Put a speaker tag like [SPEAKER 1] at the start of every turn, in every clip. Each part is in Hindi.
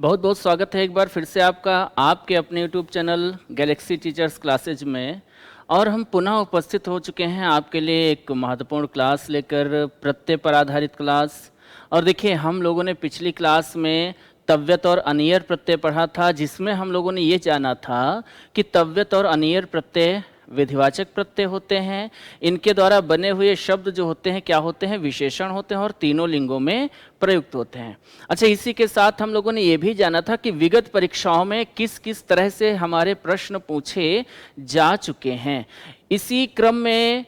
[SPEAKER 1] बहुत बहुत स्वागत है एक बार फिर से आपका आपके अपने YouTube channel Galaxy teachers classes में। और हम पुनः उपस्थित हो चुके हैं आपके लिए एक महत्वपूर्ण क्लास लेकर, प्रत्यय पर आधारित क्लास। और देखिए, हम लोगों ने पिछली क्लास में तव्यत और अनियर प्रत्यय पढ़ा था, जिसमें हम लोगों ने ये जाना था कि तव्यत और अनियर प्रत्यय विधिवाचक प्रत्यय होते हैं। इनके द्वारा बने हुए शब्द जो होते हैं क्या होते हैं? विशेषण होते हैं और तीनों लिंगों में प्रयुक्त होते हैं। अच्छा, इसी के साथ हम लोगों ने ये भी जाना था कि विगत परीक्षाओं में किस किस तरह से हमारे प्रश्न पूछे जा चुके हैं। इसी क्रम में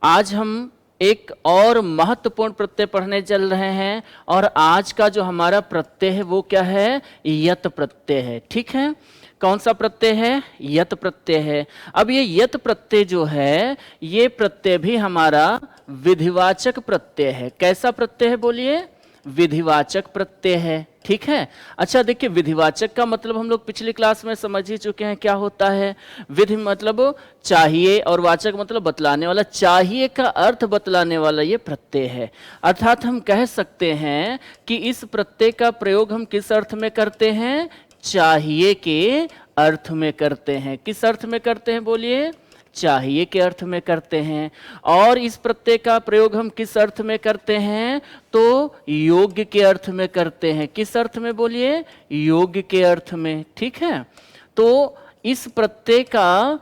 [SPEAKER 1] आज हम एक और महत्वपूर्ण प्रत्यय पढ़ने चल रहे हैं, और आज का जो हमारा प्रत्यय है वो क्या है? यत प्रत्यय है। ठीक है, कौन सा प्रत्यय है? यत प्रत्यय है। अब ये यत प्रत्यय जो है, ये प्रत्यय भी हमारा विधिवाचक प्रत्यय है। कैसा प्रत्यय है बोलिए? विधिवाचक प्रत्यय है। ठीक है। अच्छा देखिए, विधिवाचक का मतलब हम लोग पिछली क्लास में समझ ही चुके हैं क्या होता है। विधि मतलब चाहिए, और वाचक मतलब बतलाने वाला। चाहिए का अर्थ बतलाने वाला ये प्रत्यय है। अर्थात हम कह सकते हैं कि इस प्रत्यय का प्रयोग हम किस अर्थ में करते हैं? चाहिए के अर्थ में करते हैं। किस अर्थ में करते हैं बोलिए? चाहिए के अर्थ में करते हैं। और इस प्रत्यय का प्रयोग हम किस अर्थ में करते हैं? तो योग्य के अर्थ में करते हैं। किस अर्थ में बोलिए? योग्य के अर्थ में। ठीक है, तो इस प्रत्यय का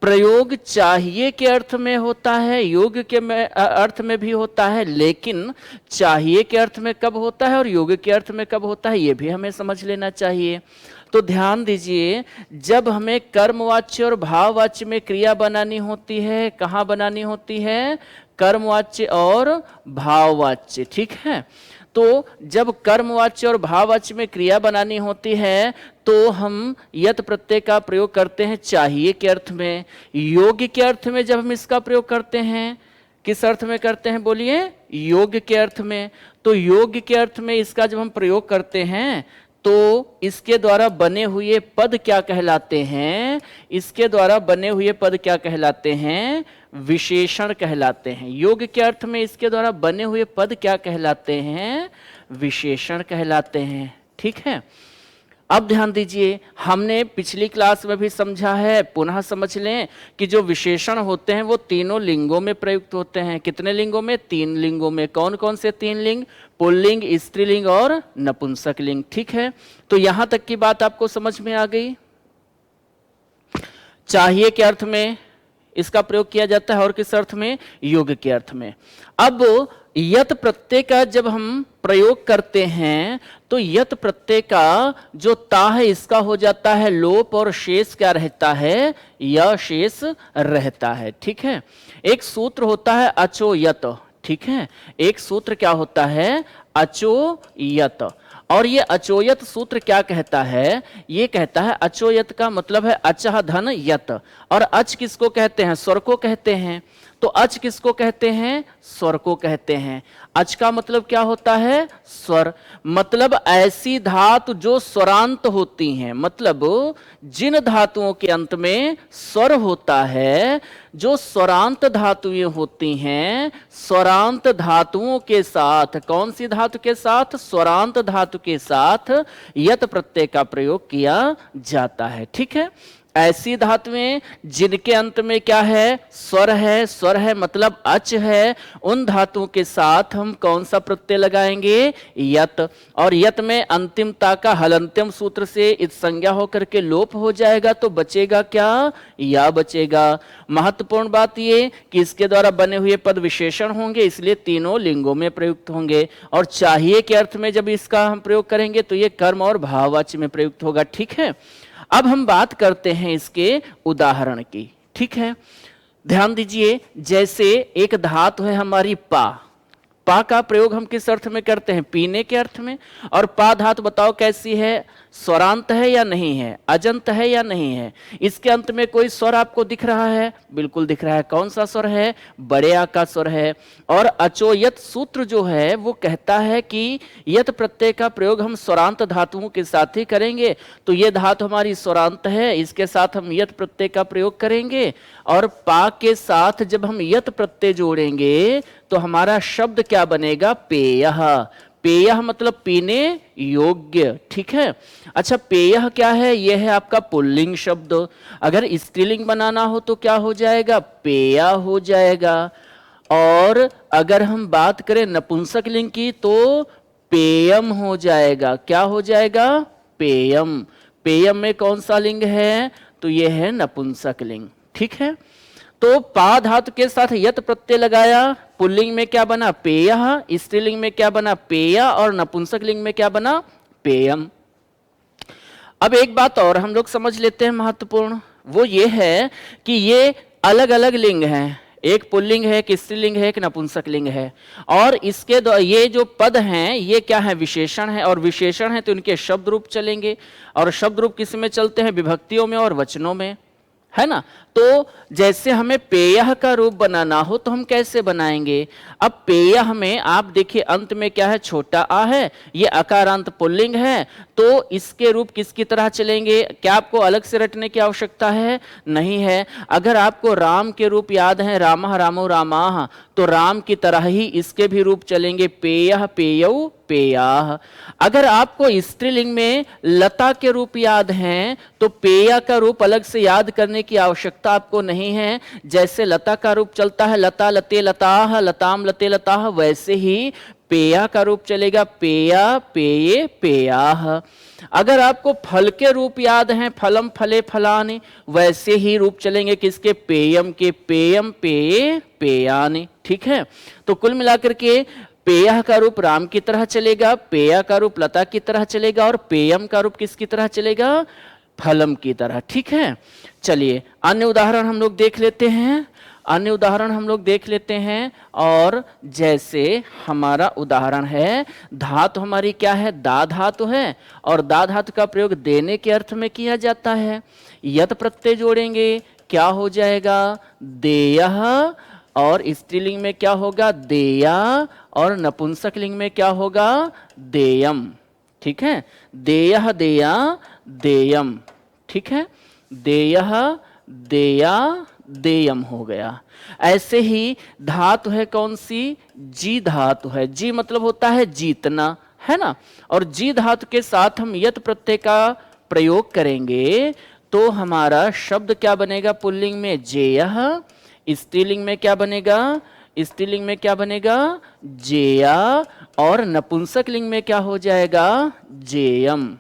[SPEAKER 1] प्रयोग चाहिए के अर्थ में होता है, योग्य के अर्थ में भी होता है, लेकिन चाहिए के अर्थ में कब होता है और योग्य के अर्थ में कब होता है, ये भी हमें समझ लेना चाहिए। तो ध्यान दीजिए, जब हमें कर्मवाच्य और भाववाच्य में क्रिया बनानी होती है, कहाँ बनानी होती है? कर्मवाच्य और भाववाच्य। ठीक है, तो जब कर्मवाच्य और भाववाच्य में क्रिया बनानी होती है तो हम यत प्रत्यय का प्रयोग करते हैं चाहिए के अर्थ में। योग्य के अर्थ में जब हम इसका प्रयोग करते हैं, किस अर्थ में करते हैं बोलिए? योग्य के अर्थ में। तो योग्य के अर्थ में इसका जब हम प्रयोग करते हैं तो इसके द्वारा बने हुए पद क्या कहलाते हैं? इसके द्वारा बने हुए पद क्या कहलाते हैं? विशेषण कहलाते हैं। योग्य के अर्थ में इसके द्वारा बने हुए पद क्या कहलाते हैं? विशेषण कहलाते हैं। ठीक है, अब ध्यान दीजिए, हमने पिछली क्लास में भी समझा है, पुनः समझ लें कि जो विशेषण होते हैं वो तीनों लिंगों में प्रयुक्त होते हैं। कितने लिंगों में? 3 लिंगों में। कौन कौन से 3 लिंग? पुल्लिंग, स्त्रीलिंग और नपुंसक लिंग। ठीक है, तो यहां तक की बात आपको समझ में आ गई। चाहिए के अर्थ में इसका प्रयोग किया जाता है, और किस अर्थ में? योग्य के अर्थ में। अब यत प्रत्यय का जब हम प्रयोग करते हैं तो यत प्रत्यय का जो ता है इसका हो जाता है लोप, और शेष क्या रहता है? यह शेष रहता है। ठीक है, एक सूत्र होता है अचो यत। ठीक है, एक सूत्र क्या होता है? अचो यत। और ये अचोयत सूत्र क्या कहता है? ये कहता है, अचोयत का मतलब है अचह धन यत। और अच किसको कहते हैं? स्वर को कहते हैं। तो अच किसको कहते हैं? स्वर को कहते हैं। अच का मतलब क्या होता है? स्वर। मतलब ऐसी धातु जो स्वरांत होती हैं, मतलब जिन धातुओं के अंत में स्वर होता है, जो स्वरांत धातुएं होती हैं, स्वरांत धातुओं के साथ, कौन सी धातु के साथ? स्वरांत धातु के साथ यत प्रत्यय का प्रयोग किया जाता है। ठीक है, ऐसी धातुएं जिनके अंत में क्या है? स्वर है। स्वर है मतलब अच है। उन धातुओं के साथ हम कौन सा प्रत्यय लगाएंगे? यत। और यत में अंतिमता का हलंत्यम सूत्र से इत संज्ञा होकर के लोप हो जाएगा, तो बचेगा क्या? या बचेगा। महत्वपूर्ण बात ये कि इसके द्वारा बने हुए पद विशेषण होंगे, इसलिए तीनों लिंगों में प्रयुक्त होंगे। और चाहिए के अर्थ में जब इसका हम प्रयोग करेंगे तो ये कर्म और भाववाच्य में प्रयुक्त होगा। ठीक है, अब हम बात करते हैं इसके उदाहरण की। ठीक है, ध्यान दीजिए, जैसे एक धातु है हमारी पा। पा का प्रयोग हम किस अर्थ में करते हैं? पीने के अर्थ में। और पा धातु बताओ कैसी है? स्वरांत है या नहीं है? अजंत है या नहीं है? इसके अंत में कोई स्वर आपको दिख रहा है? बिल्कुल दिख रहा है। कौन सा स्वर है? बड़े आ का स्वर है। और अचोयत सूत्र जो है वो कहता है कि यत प्रत्यय का प्रयोग हम स्वरांत धातुओं के साथ ही करेंगे। तो ये धातु हमारी स्वरांत है, इसके साथ हम यत प्रत्यय का प्रयोग करेंगे। और पा के साथ जब हम यत प्रत्यय जोड़ेंगे तो हमारा शब्द क्या बनेगा? पेयः। पेयः मतलब पीने योग्य, ठीक है। अच्छा, पेयः क्या है? यह है आपका पुल्लिंग शब्द। अगर स्त्रीलिंग बनाना हो तो क्या हो जाएगा? पेया हो जाएगा। और अगर हम बात करें नपुंसक लिंग की तो पेयम हो जाएगा। क्या हो जाएगा? पेयम। पेयम में कौन सा लिंग है? तो यह है नपुंसक लिंग, ठीक है। तो पा धातु के साथ यत प्रत्यय लगाया, पुल्लिंग में क्या बना? पेयः, स्त्रीलिंग में क्या बना? पेया, और नपुंसक लिंग में क्या बना? पेयम। अब एक बात और हम लोग समझ लेते हैं महत्वपूर्ण, वो ये है कि ये अलग अलग लिंग हैं। एक पुल्लिंग है, एक स्त्रीलिंग है, एक नपुंसक लिंग है। और इसके ये जो पद हैं ये क्या है? विशेषण है। और विशेषण है तो इनके शब्द रूप चलेंगे। और शब्द रूप किस में चलते हैं? विभक्तियों में और वचनों में, है ना। तो जैसे हमें पेयः का रूप बनाना हो तो हम कैसे बनाएंगे? अब पेयः में आप देखिए अंत में क्या है? छोटा आ है, ये अकारांत पुल्लिंग है, तो इसके रूप किसकी तरह चलेंगे? क्या आपको अलग से रटने की आवश्यकता है? नहीं है। अगर आपको राम के रूप याद है, रामः रामो रामाः, तो राम की तरह ही इसके भी रूप चलेंगे, पेयः पेयौ पेयाः। अगर आपको स्त्रीलिंग में लता के रूप याद हैं तो पेया का रूप अलग से याद करने की आवश्यकता आपको नहीं है। जैसे लता का रूप चलता है लता लते लताः, लताम लते लताः, वैसे ही पेया का रूप चलेगा, पेया पेये पेयाः। अगर आपको फल के रूप याद हैं, फलम फले फलानि, वैसे ही रूप चलेंगे किसके? पेयम के, पेयम पेये पेयानि, ठीक है। तो कुल मिलाकर के पेयः का रूप राम की तरह चलेगा, पेया का रूप लता की तरह चलेगा, और पेयम का रूप किसकी तरह चलेगा? फलम की तरह, ठीक है। चलिए अन्य उदाहरण हम लोग देख लेते हैं। अन्य उदाहरण हम लोग देख लेते हैं। और जैसे हमारा उदाहरण है, धातु हमारी क्या है? दा धातु है। और दा धातु का प्रयोग देने के अर्थ में किया जाता है। यत प्रत्यय जोड़ेंगे, क्या हो जाएगा? देयः। और स्त्रीलिंग में क्या होगा? देया। और नपुंसक लिंग में क्या होगा? देयम, ठीक है। देयः देया देयम, ठीक है। देयः देया देयम हो गया। ऐसे ही धातु है कौन सी? जी धातु है। जी मतलब होता है जीतना, है ना। और जी धातु के साथ हम यत प्रत्यय का प्रयोग करेंगे तो हमारा शब्द क्या बनेगा? पुल्लिंग में जेयः, स्त्रीलिंग में क्या बनेगा? स्त्रीलिंग में क्या बनेगा? जेया। और नपुंसक लिंग में क्या हो जाएगा? जेयम।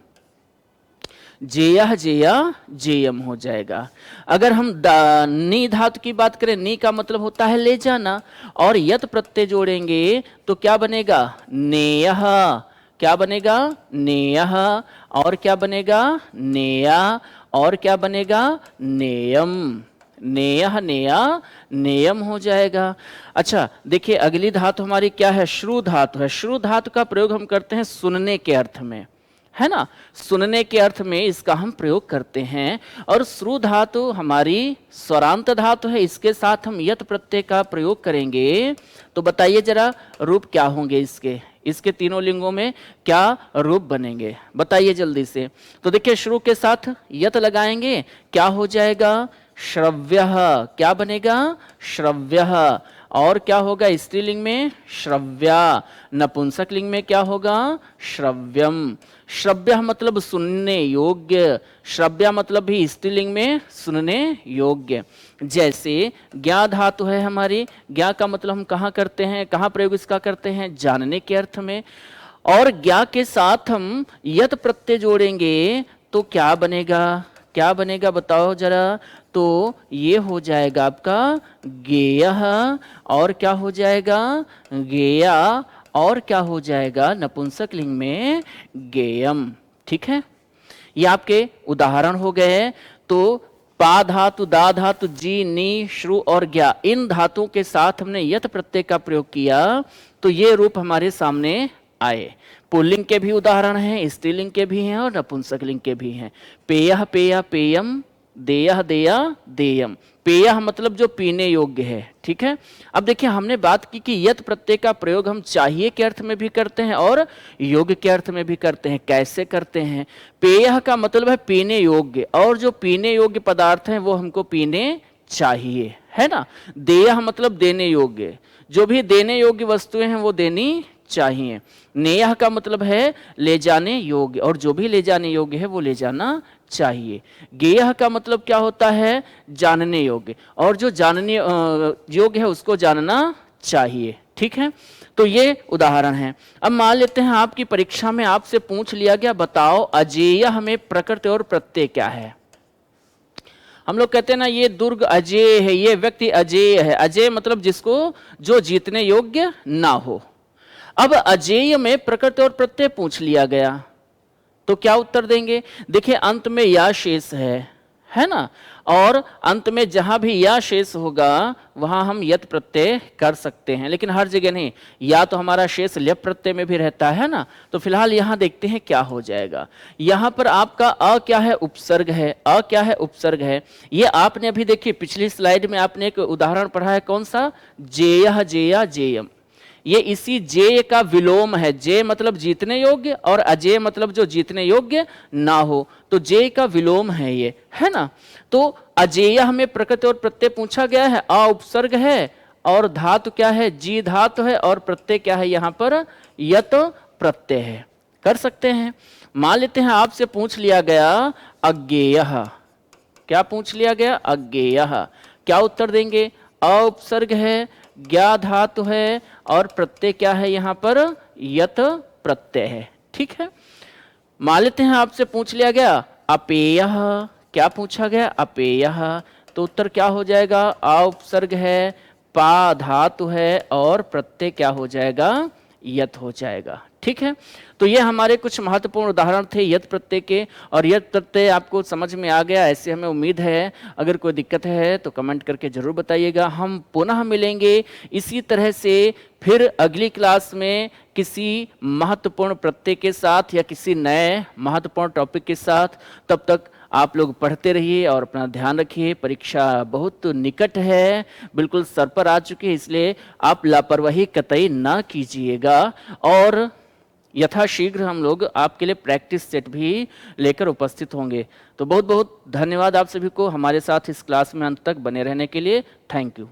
[SPEAKER 1] जेयः जेया जेयम हो जाएगा। अगर हम नी धातु की बात करें, नी का मतलब होता है ले जाना, और यत प्रत्यय जोड़ेंगे तो क्या बनेगा? नेयः। क्या बनेगा? नेयः। और क्या बनेगा? नेया। और क्या बनेगा? नेयम। नेयः नेया नेयम हो जाएगा। अच्छा देखिए अगली धातु हमारी क्या है? श्रु धातु है। श्रु धातु का प्रयोग हम करते हैं सुनने के अर्थ में, है ना। सुनने के अर्थ में इसका हम प्रयोग करते हैं। और श्रु धातु हमारी स्वरांत धातु है, इसके साथ हम यत प्रत्यय का प्रयोग करेंगे तो बताइए जरा रूप क्या होंगे इसके? इसके तीनों लिंगों में क्या रूप बनेंगे? बताइए जल्दी से। तो देखिए श्रु के साथ यत लगाएंगे, क्या हो जाएगा? श्रव्यः। क्या बनेगा? श्रव्यः। और क्या होगा स्त्रीलिंग में? श्रव्या। नपुंसक लिंग में क्या होगा? श्रव्यम। श्रव्य मतलब सुनने योग्य, श्रव्या मतलब भी स्त्रीलिंग में सुनने योग्य। जैसे ज्ञा धातु है हमारी, ज्ञा का मतलब हम कहाँ करते हैं? कहाँ प्रयोग इसका करते हैं? जानने के अर्थ में। और ज्ञा के साथ हम यत प्रत्यय जोड़ेंगे तो क्या बनेगा? क्या बनेगा बताओ जरा? तो ये हो जाएगा आपका गेयः। और क्या हो जाएगा? गेया। और क्या हो जाएगा? नपुंसक लिंग में गेयम, ठीक है। ये आपके उदाहरण हो गए। तो पा धातु, दा धातु, जी, नी, श्रु और ज्ञा, इन धातुओं के साथ हमने यत प्रत्यय का प्रयोग किया तो ये रूप हमारे सामने आए। पुल्लिंग के भी उदाहरण हैं, स्त्रीलिंग के भी हैं और नपुंसक लिंग के भी हैं। पेयः पेया पेयम, देयः देया देयम। पेयः मतलब जो पीने योग्य है, ठीक है। अब देखिए हमने बात की कि यत प्रत्यय का प्रयोग हम चाहिए के अर्थ में भी करते हैं और योग्य के अर्थ में भी करते हैं। कैसे करते हैं? पेयः का मतलब है पीने योग्य, और जो पीने योग्य पदार्थ हैं वो हमको पीने चाहिए, है ना। देयः मतलब देने योग्य, जो भी देने योग्य वस्तुएं हैं वो देनी चाहिए। नेयः का मतलब है ले जाने योग्य, और जो भी ले जाने योग्य है वो ले जाना चाहिए। ज्ञेयः का मतलब क्या होता है? जानने योग्य, और जो जानने योग्य है उसको जानना चाहिए। ठीक है, तो ये उदाहरण है। अब मान लेते हैं आपकी परीक्षा में आपसे पूछ लिया गया, बताओ अजेयः में प्रकृति और प्रत्यय क्या है। हम लोग कहते हैं ना ये दुर्ग अजेय है, ये व्यक्ति अजेय है। अजेय मतलब जिसको जो जीतने योग्य ना हो। अब अजेय में प्रकृति और प्रत्यय पूछ लिया गया तो क्या उत्तर देंगे? देखिए अंत में या शेष है ना, और अंत में जहां भी या शेष होगा वहां हम यत प्रत्यय कर सकते हैं, लेकिन हर जगह नहीं। या तो हमारा शेष ल्यप प्रत्यय में भी रहता है ना, तो फिलहाल यहां देखते हैं क्या हो जाएगा। यहां पर आपका अ क्या है? उपसर्ग है। अ क्या है? उपसर्ग है। ये आपने अभी देखिए पिछली स्लाइड में आपने एक उदाहरण पढ़ा है, कौन सा? जेयः जेया जेयम। ये इसी जेय का विलोम है। जे मतलब जीतने योग्य और अजेय मतलब जो जीतने योग्य ना हो, तो जेय का विलोम है ये, है ना। तो अजेयः में प्रकृति और प्रत्यय पूछा गया है। अ उपसर्ग है और धातु क्या है? जी धातु है, और प्रत्यय क्या है यहाँ पर? यत प्रत्यय है। कर सकते हैं। मान लेते हैं आपसे पूछ लिया गया अज्ञेयः। क्या पूछ लिया गया? अज्ञेयः। क्या उत्तर देंगे? अ उपसर्ग है, ज्ञा धातु है, और प्रत्यय क्या है यहाँ पर? यत प्रत्यय है। ठीक है। मान लेते हैं आपसे पूछ लिया गया अपेयः। क्या पूछा गया? अपेयः। तो उत्तर क्या हो जाएगा? आ उपसर्ग है, पा धातु है, और प्रत्यय क्या हो जाएगा? यत हो जाएगा। ठीक है, तो ये हमारे कुछ महत्वपूर्ण उदाहरण थे यत प्रत्यय के, और यत प्रत्यय आपको समझ में आ गया ऐसे हमें उम्मीद है। अगर कोई दिक्कत है तो कमेंट करके जरूर बताइएगा। हम पुनः मिलेंगे इसी तरह से फिर अगली क्लास में किसी महत्वपूर्ण प्रत्यय के साथ या किसी नए महत्वपूर्ण टॉपिक के साथ। तब तक आप लोग पढ़ते रहिए और अपना ध्यान रखिए। परीक्षा बहुत निकट है, बिल्कुल सर पर आ चुकी है, इसलिए आप लापरवाही कतई ना कीजिएगा। और यथाशीघ्र हम लोग आपके लिए प्रैक्टिस सेट भी लेकर उपस्थित होंगे। तो बहुत बहुत धन्यवाद आप सभी को हमारे साथ इस क्लास में अंत तक बने रहने के लिए। Thank you.